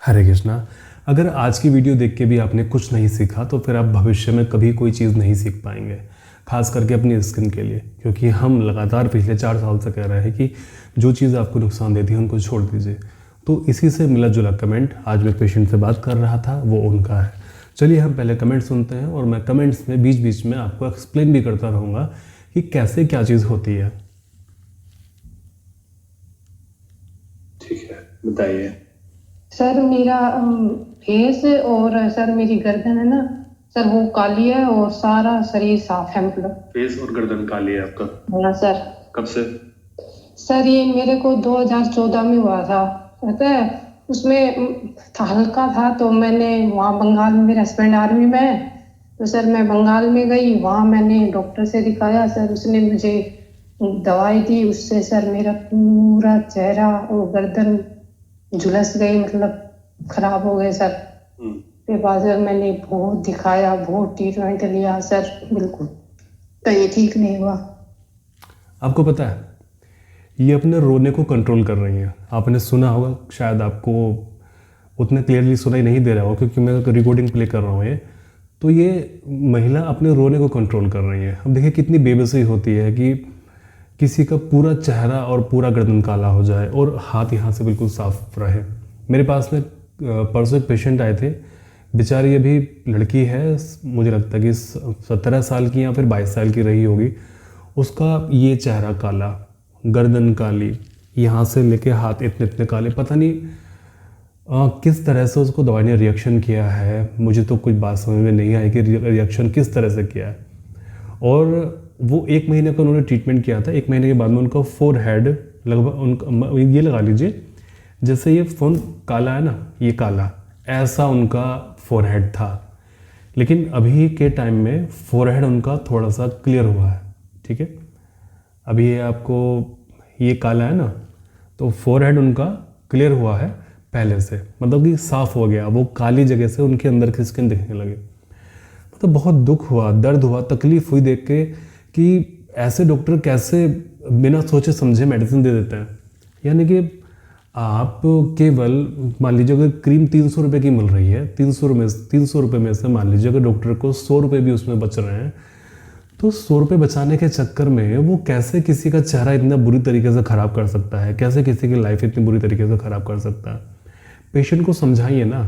हरे कृष्णा। अगर आज की वीडियो देख के भी आपने कुछ नहीं सीखा तो फिर आप भविष्य में कभी कोई चीज़ नहीं सीख पाएंगे, खास करके अपनी स्किन के लिए। क्योंकि हम लगातार पिछले 4 साल से कह रहे हैं कि जो चीज़ आपको नुकसान देती है उनको छोड़ दीजिए। तो इसी से मिला जुला कमेंट आज मैं पेशेंट से बात कर रहा था, वो उनका है। चलिए हम पहले कमेंट सुनते हैं और मैं कमेंट्स में बीच बीच में आपको एक्सप्लेन भी करता रहूँगा कि कैसे क्या चीज़ होती है। ठीक है, बताइए। सर मेरा फेस और सर मेरी गर्दन है ना सर, वो काली है और सारा शरीर साफ है। मतलब फेस और गर्दन काली है आपका? हाँ सर। कब से? सर ये मेरे को 2014 में हुआ था, पता है। उसमें था, हल्का था। तो मैंने वहाँ बंगाल में, मेरे हस्बैंड आर्मी में है, तो सर मैं बंगाल में गई। वहाँ मैंने डॉक्टर से दिखाया सर, उसने मुझे दवाई दी। उससे सर मेरा पूरा चेहरा और गर्दन झुलस गई, मतलब खराब हो गए सर। के बाद सर मैंने बहुत दिखाया, बहुत ट्रीटमेंट लिया सर, बिल्कुल कहीं ठीक नहीं हुआ। आपको पता है ये अपने रोने को कंट्रोल कर रही हैं। आपने सुना होगा, शायद आपको उतने क्लियरली सुनाई नहीं दे रहा होगा क्योंकि मैं रिकॉर्डिंग प्ले कर रहा हूँ ये। तो ये महिला अपने रोने को कंट्रोल कर रही है। अब देखिए कितनी बेबसी होती है कि किसी का पूरा चेहरा और पूरा गर्दन काला हो जाए और हाथ यहाँ से बिल्कुल साफ रहे। मेरे पास में परसों एक पेशेंट आए थे, बेचारी अभी लड़की है, मुझे लगता है कि 17 साल की या फिर 22 साल की रही होगी। उसका ये चेहरा काला, गर्दन काली, यहाँ से लेके हाथ इतने इतने काले। पता नहीं किस तरह से उसको दवाई ने रिएक्शन किया है, मुझे तो कुछ बात समझ में नहीं आई कि रिएक्शन किस तरह से किया है। और वो 1 महीने का उन्होंने ट्रीटमेंट किया था। 1 महीने के बाद में उनका फोरहेड लगभग उनका, ये लगा लीजिए जैसे ये फ़ोन काला है ना, ये काला ऐसा उनका फोरहेड था। लेकिन अभी के टाइम में फोरहेड उनका थोड़ा सा क्लियर हुआ है। ठीक है, अभी ये आपको ये काला है ना, तो फोरहेड उनका क्लियर हुआ है पहले से, मतलब कि साफ़ हो गया। वो काली जगह से उनके अंदर की स्किन दिखने लगी। तो बहुत दुख हुआ, दर्द हुआ, तकलीफ हुई देख के कि ऐसे डॉक्टर कैसे बिना सोचे समझे मेडिसिन दे देते हैं। यानी कि आप केवल मान लीजिए अगर क्रीम 300 रुपये की मिल रही है, 300 रुपये में से मान लीजिए अगर डॉक्टर को 100 रुपये भी उसमें बच रहे हैं, तो 100 रुपये बचाने के चक्कर में वो कैसे किसी का चेहरा इतना बुरी तरीके से ख़राब कर सकता है, कैसे किसी की लाइफ इतनी बुरी तरीके से ख़राब कर सकता है। पेशेंट को समझाइए ना,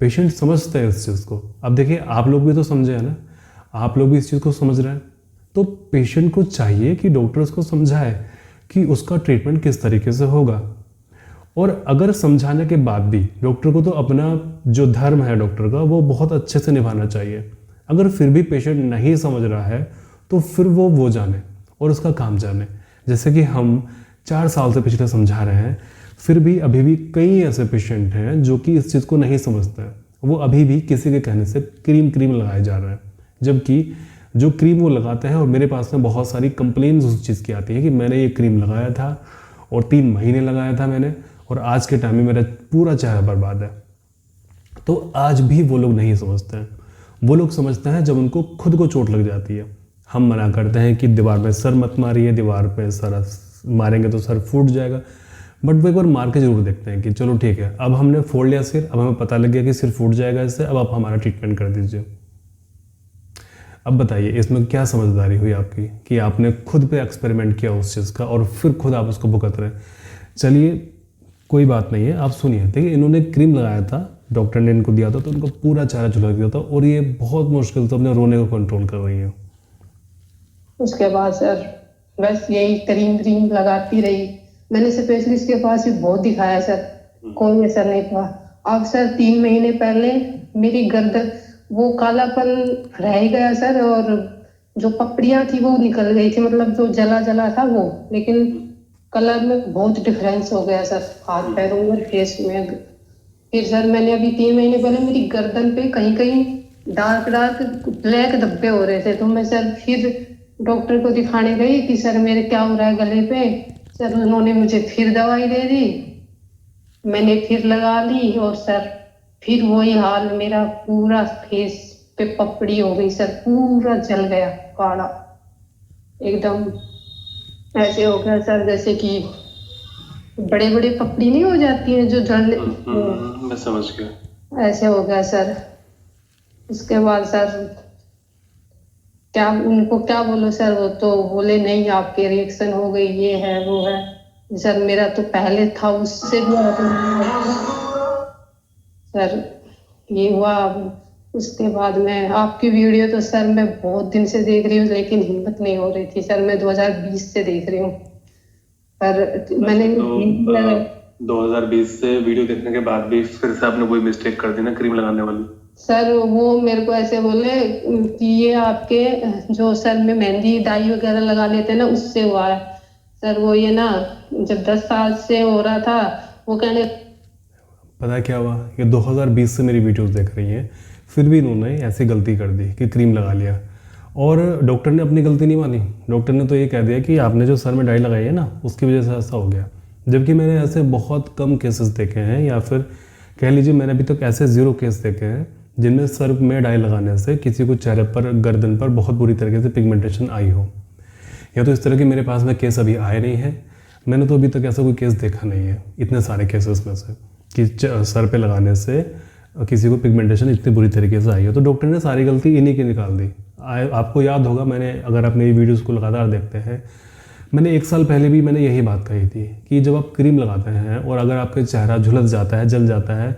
पेशेंट समझते हैं इस चीज़ को। अब देखिए आप लोग भी तो समझे हैं ना, आप लोग भी इस चीज़ को समझ रहे हैं। तो पेशेंट को चाहिए कि डॉक्टर उसको समझाए कि उसका ट्रीटमेंट किस तरीके से होगा। और अगर समझाने के बाद भी डॉक्टर को तो अपना जो धर्म है डॉक्टर का वो बहुत अच्छे से निभाना चाहिए। अगर फिर भी पेशेंट नहीं समझ रहा है तो फिर वो जाने और उसका काम जाने। जैसे कि हम 4 साल से पिछले समझा रहे हैं, फिर भी अभी भी कई ऐसे पेशेंट हैं जो कि इस चीज़ को नहीं समझते हैं। वो अभी भी किसी के कहने से क्रीम लगाए जा रहे हैं, जबकि जो क्रीम वो लगाते हैं, और मेरे पास में बहुत सारी कंप्लेंट्स उस चीज़ की आती है कि मैंने ये क्रीम लगाया था और 3 महीने लगाया था मैंने, और आज के टाइम में मेरा पूरा चेहरा बर्बाद है। तो आज भी वो लोग नहीं समझते हैं। वो लोग समझते हैं जब उनको खुद को चोट लग जाती है। हम मना करते हैं कि दीवार में सर मत मारिए, दीवार पे सर मारेंगे तो सर फूट जाएगा। बट वो एक बार मार के जरूर देखते हैं कि चलो ठीक है, अब हमने फोड़ लिया सिर, अब हमें पता लग गया कि सिर फूट जाएगा इससे, अब आप हमारा ट्रीटमेंट कर दीजिए। अब बताइए इसमें क्या समझदारी हुई आपकी कि आपने खुद पे एक्सपेरिमेंट किया उस चीज़ का और फिर खुद आप उसको भुगत रहे। चलिए कोई बात नहीं है, आप सुनिए। देखिए इन्होंने क्रीम लगाया था, डॉक्टर ने इनको दिया था, तो उनका पूरा चेहरा झुलस गया था और ये बहुत मुश्किल से अपने रोने को कंट्रोल कर रही है। उसके बाद सर बस यही क्रीम लगाती रही। मैंने स्पेशलिस्ट के पास भी बहुत दिखाया सर, कोई असर नहीं हुआ। अब सर 3 महीने पहले मेरी गर्दन वो कालापन रह ही गया सर, और जो पपड़ियां थी वो निकल गई थी, मतलब जो जला जला था वो। लेकिन कलर में बहुत डिफरेंस हो गया सर, हाथ पैरों में, फेस में। फिर सर मैंने अभी 3 महीने पहले मेरी गर्दन पे कहीं कहीं डार्क ब्लैक धब्बे हो रहे थे, तो मैं सर फिर डॉक्टर को दिखाने गई कि सर मेरे क्या हो रहा है गले पे। सर उन्होंने मुझे फिर दवाई दे दी, मैंने फिर लगा ली, और सर फिर वही हाल, मेरा पूरा फेस पे पपड़ी हो गई सर, पूरा जल गया, काला एकदम ऐसे हो गया सर जैसे कि बड़े बड़े पपड़ी नहीं हो जाती हैं जो जलने, मैं समझ गया। ऐसे हो गया सर। उसके बाद सर क्या उनको क्या बोलो सर, वो तो बोले नहीं आपके रिएक्शन हो गई, ये है वो है। सर मेरा तो पहले था उससे भी सर ये हुआ। उसके बाद में आपकी वीडियो तो सर मैं बहुत दिन से देख रही हूँ, लेकिन हिम्मत नहीं हो रही थी सर। मैं 2020 से देख रही हूँ पर मैंने तो 2020 से वीडियो देखने के बाद भी फिर से आपने वही मिस्टेक कर दी ना क्रीम लगाने वाली। सर वो मेरे को ऐसे बोले कि ये आपके जो सर में मेहंदी डाई वगैरह लगा लेते हैं ना, उससे हुआ है सर। वो ये ना जब 10 साल से हो रहा था, वो कहने पता क्या हुआ, ये 2020 से मेरी वीडियोस देख रही हैं, फिर भी इन्होंने ऐसी गलती कर दी कि क्रीम लगा लिया। और डॉक्टर ने अपनी गलती नहीं मानी। डॉक्टर ने तो ये कह दिया कि आपने जो सर में डाई लगाई है ना, उसकी वजह से ऐसा हो गया। जबकि मैंने ऐसे बहुत कम केसेस देखे हैं, या फिर कह लीजिए मैंने अभी तक ऐसे 0 केस देखे हैं जिनमें सर में डाई लगाने से किसी को चेहरे पर, गर्दन पर बहुत बुरी तरीके से पिगमेंटेशन आई हो। या तो इस तरह के मेरे पास में केस अभी आए नहीं हैं। मैंने तो अभी तक ऐसा कोई केस देखा नहीं है इतने सारे केसेस में से कि सर पे लगाने से किसी को पिगमेंटेशन इतनी बुरी तरीके से आई हो। तो डॉक्टर ने सारी गलती इन्हीं की निकाल दी। आपको याद होगा, मैंने, अगर आप मेरी वीडियोस को लगातार देखते हैं, मैंने 1 साल पहले भी मैंने यही बात कही थी कि जब आप क्रीम लगाते हैं और अगर आपका चेहरा झुलस जाता है, जल जाता है,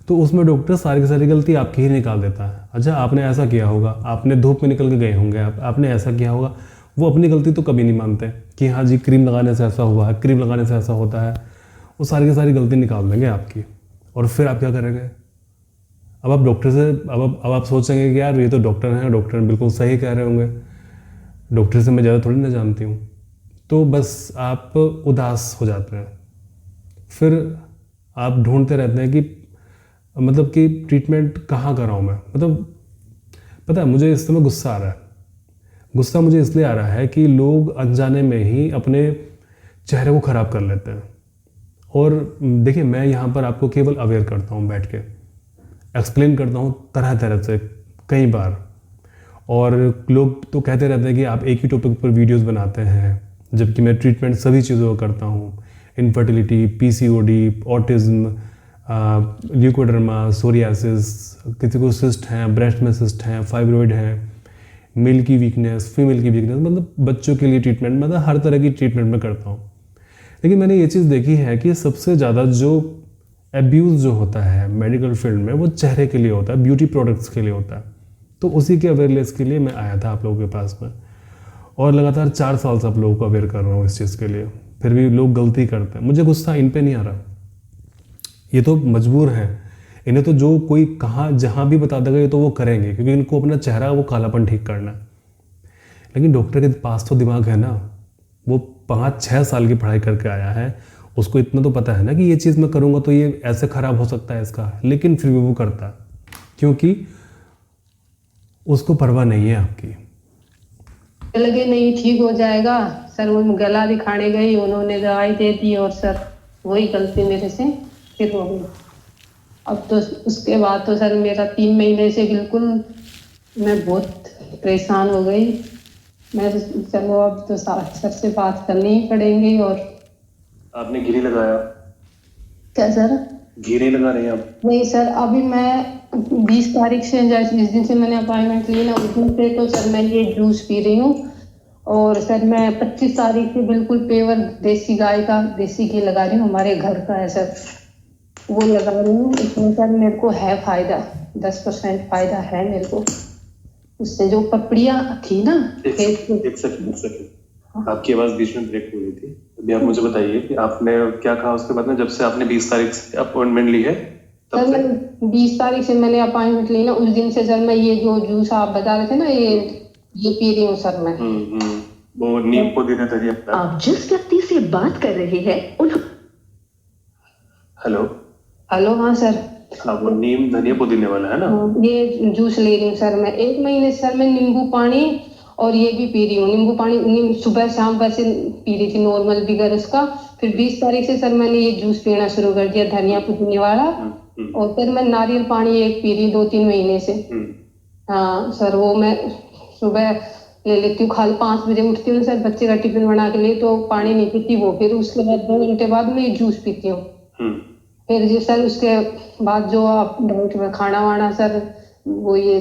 तो उसमें डॉक्टर सारी की सारी गलती आपकी ही निकाल देता है। अच्छा, आपने ऐसा किया होगा, आपने धूप में निकल के गए होंगे, आपने ऐसा किया होगा। वो अपनी गलती तो कभी नहीं मानते कि हाँ जी क्रीम लगाने से ऐसा हुआ है, क्रीम लगाने से ऐसा होता है। वो सारी की सारी गलती निकाल देंगे आपकी, और फिर आप क्या करेंगे? अब आप डॉक्टर से अब आप सोचेंगे कि यार ये तो डॉक्टर हैं, डॉक्टर बिल्कुल सही कह रहे होंगे, डॉक्टर से मैं ज़्यादा थोड़ी ना जानती हूँ। तो बस आप उदास हो जाते हैं। फिर आप ढूंढते रहते हैं कि मतलब कि ट्रीटमेंट कहाँ कराऊँ मैं। मतलब पता है, मुझे इस समय गुस्सा आ रहा है। गुस्सा मुझे इसलिए आ रहा है कि लोग अनजाने में ही अपने चेहरे को ख़राब कर लेते हैं। और देखिए, मैं यहाँ पर आपको केवल अवेयर करता हूँ, बैठ के एक्सप्लेन करता हूँ तरह तरह से कई बार। और लोग तो कहते रहते हैं कि आप एक ही टॉपिक पर वीडियोस बनाते हैं, जबकि मैं ट्रीटमेंट सभी चीज़ों का करता हूँ। Infertility, PCOD, autism, leucoderma, psoriasis, किसी को सिस्ट हैं, ब्रेस्ट में सिस्ट हैं, फाइब्रॉइड हैं, मेल की वीकनेस, फीमेल की वीकनेस, मतलब बच्चों के लिए ट्रीटमेंट, मतलब हर तरह की ट्रीटमेंट मैं करता हूँ। लेकिन मैंने ये चीज़ देखी है कि सबसे ज़्यादा जो एब्यूज़ जो होता है मेडिकल फील्ड में, वो चेहरे के लिए होता है, ब्यूटी प्रोडक्ट्स के लिए होता है। तो उसी के अवेयरनेस के लिए मैं आया था आप लोगों के पास में, और लगातार 4 साल से आप लोगों को अवेयर कर रहा हूँ इस चीज़ के लिए। फिर भी लोग गलती करते हैं। मुझे गुस्सा इन पे नहीं आ रहा, ये तो मजबूर हैं। इन्हें तो जो कोई कहाँ जहाँ भी बता देगा ये तो वो करेंगे, क्योंकि इनको अपना चेहरा वो कालापन ठीक करना है। लेकिन डॉक्टर के पास तो दिमाग है ना, वो 5-6 साल की पढ़ाई करके आया है, उसको इतना तो पता है ना कि ये चीज़ मैं करूँगा तो ये ऐसे ख़राब हो सकता है इसका। लेकिन फिर भी वो करता है, क्योंकि उसको परवाह नहीं है आपकी। लगे नहीं ठीक हो जाएगा सर, वो गला दिखाने गई, उन्होंने दवाई दे दी और सर वही गलती मेरे से फिर हो गई। अब तो उसके बाद तो सर मेरा 3 महीने से बिल्कुल मैं बहुत परेशान हो गई। मैं चलो अब तो सर से बात करनी ही पड़ेगी। और आपने घी नहीं लगाया? क्या सर? घी नहीं लगा रही हैं आप? नहीं सर, अभी मैं 20 तारीख से, जिस दिन से मैंने अपॉइंटमेंट ली ना, उस दिन से तो सर मैं ये जूस पी रही हूँ। और सर मैं 25 तारीख से बिल्कुल पेवर देसी गाय का देसी घी लगा रही हूँ, हमारे घर का है सर, वो लगा रही हूँ। इसमें सर मेरे को है फायदा, 10% फायदा है मेरे को उससे। जो पपड़ियाँ थी ना, एक सेकंड, आपकी आवाज बीच में ब्रेक हो रही थी। अभी आप मुझे बताइए कि आपने क्या कहा उसके बाद में, जब से आपने 20 तारीख से अपॉइंटमेंट ली है तब सर मैं 20 तारीख से मैंने अपॉइंटमेंट ली ना, उस दिन से सर मैं ये जो जूस आप बता रहे थे ना, ये पी रही हूँ सर मैं। वो नीम पुदीना धनिया। आप जिस व्यक्ति से बात कर रहे हैं उन हेलो हेलो, हाँ सर। हाँ, वो नीम धनिया पुदीने वाला है ना? ये जूस ले रही हूँ सर मैं 1 महीने से। सर मैं नींबू पानी और ये भी पी रही हूँ, नींबू पानी सुबह शाम वैसे पी रही थी नॉर्मल बिगर उसका। फिर 20 तारीख से सर मैंने ये जूस पीना शुरू कर दिया, धनिया पुदीने वाला। और फिर मैं नारियल पानी 1 पी रही 2-3 महीने से। हाँ सर, वो मैं सुबह ले लेती हूँ। खाली 5 बजे उठती हूँ सर, बच्चे का टिफिन बना के लिए तो पानी नहीं पीती वो, फिर उसके बाद 2 घंटे बाद मैं जूस पीती हूँ। फिर जी सर उसके बाद जो आप डाइट में खाना वाना सर वो ये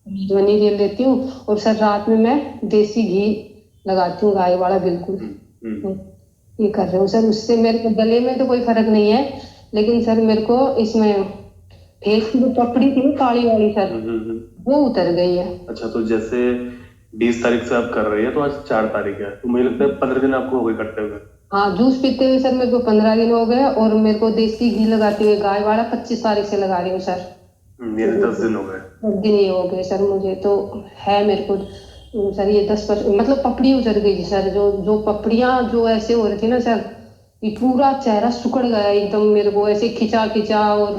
धनी ले लेती हूँ, और सर रात में मैं देसी घी लगाती हूँ, गाय वाला बिल्कुल। ये कर रही हूँ सर, उससे मेरे को गले में तो कोई फर्क नहीं है, लेकिन सर मेरे को इसमें फेस की जो पपड़ी थी ना काली वाली सर वो उतर गई है। अच्छा, तो जैसे 20 तारीख से आप कर रही है तो आज 4 तारीख है, तो मुझे लगता है 15 दिन आपको हो गए करते हुए। हाँ, जूस पीते हुए सर मेरे को 15 दिन हो गए, और मेरे को देसी घी लगाते हुए गाय वाला 25 तारीख से लगा रही हूँ सर। यानी 10 दिन हो गए। 10 दिन ही हो गए सर मुझे तो। है मेरे को सर ये 10% मतलब पपड़ी उतर गई सर, जो पपड़ियां जो ऐसे हो रही थी ना सर, ये पूरा चेहरा सुकड़ गया एकदम, मेरे को ऐसे खिंचा खिंचा और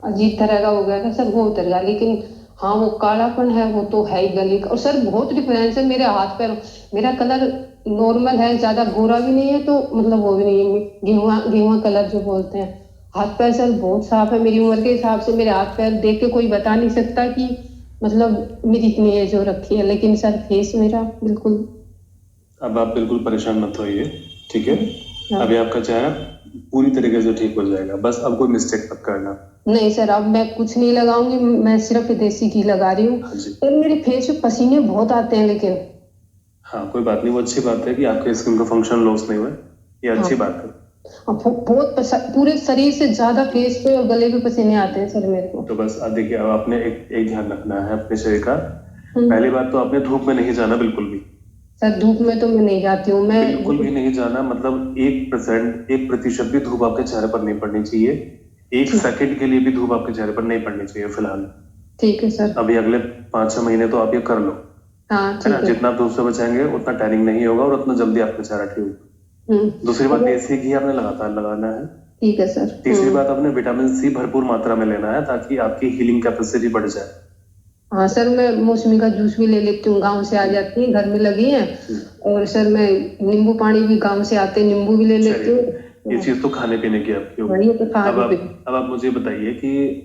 अजीब तरह का हो गया था सर, वो उतर गया। लेकिन हाँ वो कालापन है वो तो है ही गले का, और सर बहुत डिफरेंस है मेरे हाथ पैर। मेरा कलर नॉर्मल है, ज्यादा गोरा भी नहीं है तो मतलब वो भी नहीं है, गेहुआ गेहुआ कलर जो बोलते हैं। हाथ पैर सर बहुत साफ है, मेरी उम्र के हिसाब से मेरे हाथ पैर देख के कोई बता नहीं सकता कि मतलब मेरी इतनी एज हो रखी है, लेकिन सर फेस मेरा बिल्कुल। अब आप बिल्कुल परेशान मत होइए, ठीक है? हाँ। अभी आपका चेहरा पूरी तरीके से ठीक हो जाएगा, बस अब कोई मिस्टेक मत करना। नहीं सर, अब मैं कुछ नहीं लगाऊंगी, मैं सिर्फ देसी घी लगा रही हूँ। हाँ जी। सर मेरे फेस पे पसीने बहुत आते हैं, लेकिन हाँ कोई बात नहीं, वो अच्छी बात है कि आपके स्किन का फंक्शन लॉस नहीं हुआ, ये अच्छी बात है। बहुत पूरे शरीर से ज्यादा फेस पे और गले पे पसीने आते हैं सर मेरे को। तो बस अब देखिए, अब आपने एक ध्यान रखना है अपने शरीर का। पहली बात तो आपने धूप में नहीं जाना बिल्कुल भी। सर धूप में तो मैं नहीं जाती हूँ, मैं बिल्कुल भी नहीं जाना, मतलब 1% भी धूप आपके चेहरे पर नहीं पड़नी चाहिए। 1 सेकंड के लिए भी धूप आपके चेहरे पर नहीं पड़नी चाहिए फिलहाल। ठीक है सर। अभी अगले 5-6 महीने तो आप ये कर लो, हाँ है ठीक ना? है। जितना आप धूप से बचाएंगे उतना टैनिंग नहीं होगा और उतना जल्दी आपका चेहरा ठीक होगा। दूसरी बात, देसी घी आपने लगातार लगाना है। ठीक है सर। तीसरी बात, आपने विटामिन सी भरपूर मात्रा में लेना है ताकि आपकी हीलिंग कैपेसिटी बढ़ जाए। हाँ सर, मैं मौसमी का जूस भी ले लेती हूँ, गांव से आ जाती है, घर में लगी है। और सर मैं नींबू पानी भी गांव से आते नींबू भी ले लेती हूँ। ये चीज तो खाने पीने की आपकी होगी। ये तो खाने अब आप मुझे बताइए कि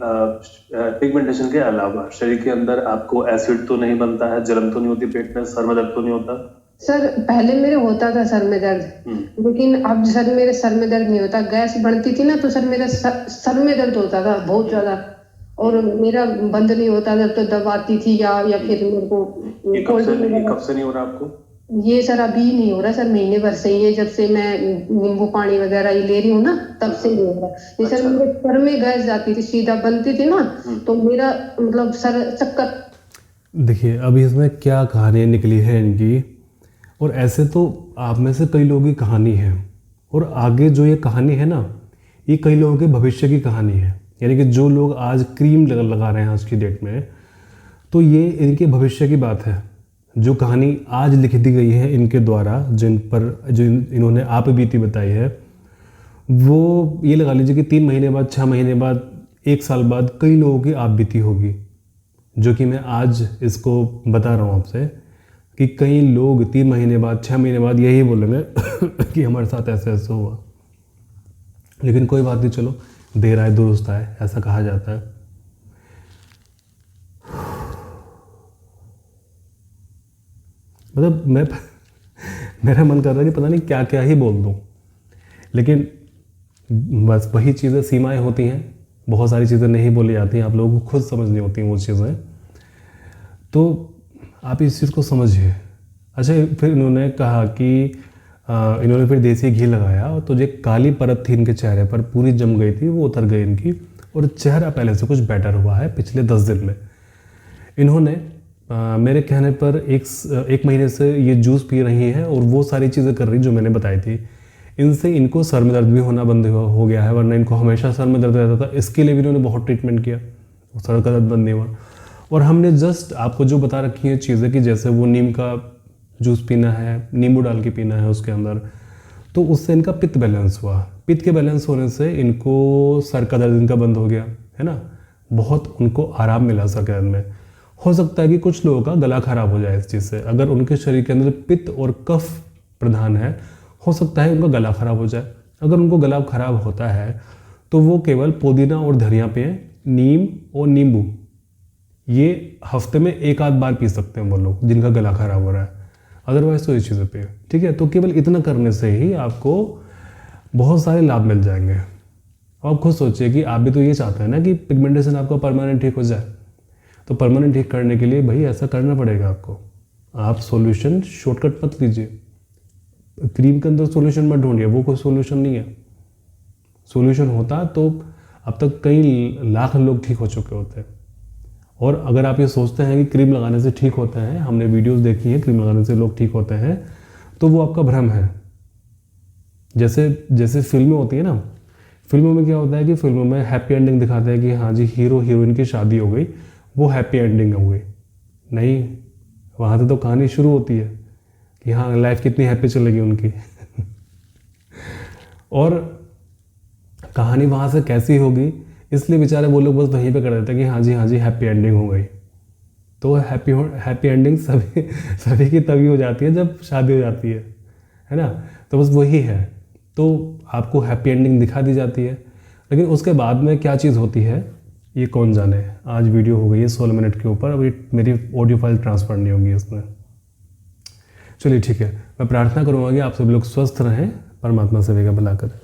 पिगमेंटेशन के अलावा शरीर के अंदर आपको एसिड तो नहीं बनता है, जलन तो नहीं होती पेट में, सर में दर्द तो नहीं होता? सर पहले मेरे होता था सर में दर्द, लेकिन अब सर मेरे सर में दर्द नहीं होता। गैस बढ़ती थी ना तो सर मेरा सर में दर्द होता था बहुत ज्यादा, और मेरा बंद नहीं होता था तो दबाती थी या फिर मेरे को कब से नहीं हो रहा आपको? ये सर अभी नहीं हो रहा सर, महीने भर से ही है, जब से मैं नींबू पानी वगैरह ये ले रही हूँ ना तब से नहीं हो रहा। ये सर मेरे सर में गैस जाती थी, सीधा बनती थी ना तो मेरा मतलब सर चक्कर। देखिए अभी इसमें क्या कहानी निकली है इनकी, और ऐसे तो आप में से कई लोगों की कहानी है, और आगे जो ये कहानी है ना ये कई लोगों के भविष्य की कहानी है। यानी कि जो लोग आज क्रीम लगा रहे हैं आज की डेट में, तो ये इनके भविष्य की बात है। जो कहानी आज लिख दी गई है इनके द्वारा, जो इन्होंने आप बीती बताई है, वो ये लगा लीजिए कि 3 महीने बाद, 6 महीने बाद, 1 साल बाद कई लोगों की आप बीती होगी। जो कि मैं आज इसको बता रहा हूँ आपसे कि कई लोग 3 महीने बाद, 6 महीने बाद यही बोलेंगे कि हमारे साथ ऐसे ऐसे हुआ। लेकिन कोई बात नहीं, चलो देर आए दुरुस्त आए, ऐसा कहा जाता है। मतलब मेरा मन कर रहा है कि पता नहीं क्या क्या ही बोल दूँ, लेकिन बस वही चीज़ें, सीमाएं होती हैं, बहुत सारी चीज़ें नहीं बोली जाती हैं, आप लोगों को खुद समझनी होती हैं वो चीज़ें, तो आप इस चीज़ को समझिए। अच्छा, फिर इन्होंने कहा कि इन्होंने फिर देसी घी लगाया तो जो काली परत थी इनके चेहरे पर पूरी जम गई थी वो उतर गई इनकी, और चेहरा पहले से कुछ बेटर हुआ है पिछले 10 दिन में। इन्होंने मेरे कहने पर एक महीने से ये जूस पी रही हैं और वो सारी चीज़ें कर रही जो मैंने बताई थी। इनसे इनको सर में दर्द भी होना बंद हो गया है, वरना इनको हमेशा सर में दर्द रहता था। इसके लिए भी इन्होंने बहुत ट्रीटमेंट किया, सर का दर्द बंद नहीं हुआ। और हमने जस्ट आपको जो बता रखी हैं चीज़ें कि जैसे वो नीम का जूस पीना है, नींबू डाल के पीना है उसके अंदर, तो उससे इनका पित्त बैलेंस हुआ। पित्त के बैलेंस होने से इनको सर का दर्द इनका बंद हो गया है ना, बहुत उनको आराम मिला सर के दर्द में। हो सकता है कि कुछ लोगों का गला खराब हो जाए इस चीज़ से, अगर उनके शरीर के अंदर पित्त और कफ प्रधान है, हो सकता है उनका गला खराब हो जाए। अगर उनको गला खराब होता है तो वो केवल पुदीना और धनिया पे नीम और नींबू ये हफ्ते में एक आध बार पी सकते हैं वो लोग जिनका गला खराब हो रहा है, अदरवाइज तो इस चीज़ों पे। ठीक है, तो केवल इतना करने से ही आपको बहुत सारे लाभ मिल जाएंगे। आप खुद सोचिए कि आप भी तो ये चाहते हैं ना कि पिगमेंटेशन आपका परमानेंट ठीक हो जाए, तो परमानेंट ठीक करने के लिए भाई ऐसा करना पड़ेगा आपको। आप सॉल्यूशन शॉर्टकट मत लीजिए, क्रीम के अंदर सॉल्यूशन मत ढूंढिए, वो कोई सॉल्यूशन नहीं है। सॉल्यूशन होता तो अब तक कई लाख लोग ठीक हो चुके होते। और अगर आप ये सोचते हैं कि क्रीम लगाने से ठीक होते हैं, हमने वीडियोस देखी हैं क्रीम लगाने से लोग ठीक होते हैं, तो वो आपका भ्रम है। जैसे फिल्में होती है ना, फिल्मों में क्या होता है कि फिल्मों में हैप्पी एंडिंग दिखाते हैं कि हाँ जी हीरो हीरोइन की शादी हो गई, वो हैप्पी एंडिंग हो गई। नहीं, वहाँ से तो कहानी शुरू होती है कि हाँ लाइफ कितनी हैप्पी चलेगी उनकी और कहानी वहाँ से कैसी होगी, इसलिए बेचारे वो लोग बस वहीं पे कर देते हैं कि हाँ जी हैप्पी एंडिंग हो गई। तो हैप्पी एंडिंग सभी की तभी हो जाती है जब शादी हो जाती है ना। तो बस वही है, तो आपको हैप्पी एंडिंग दिखा दी जाती है, लेकिन उसके बाद में क्या चीज़ होती है ये कौन जाने। आज वीडियो हो गई है 16 मिनट के ऊपर, अभी मेरी ऑडियो फाइल ट्रांसफ़र नहीं होगी इसमें। चलिए ठीक है, मैं प्रार्थना करूँगा कि आप सभी लोग स्वस्थ रहें, परमात्मा सभी का भला करें।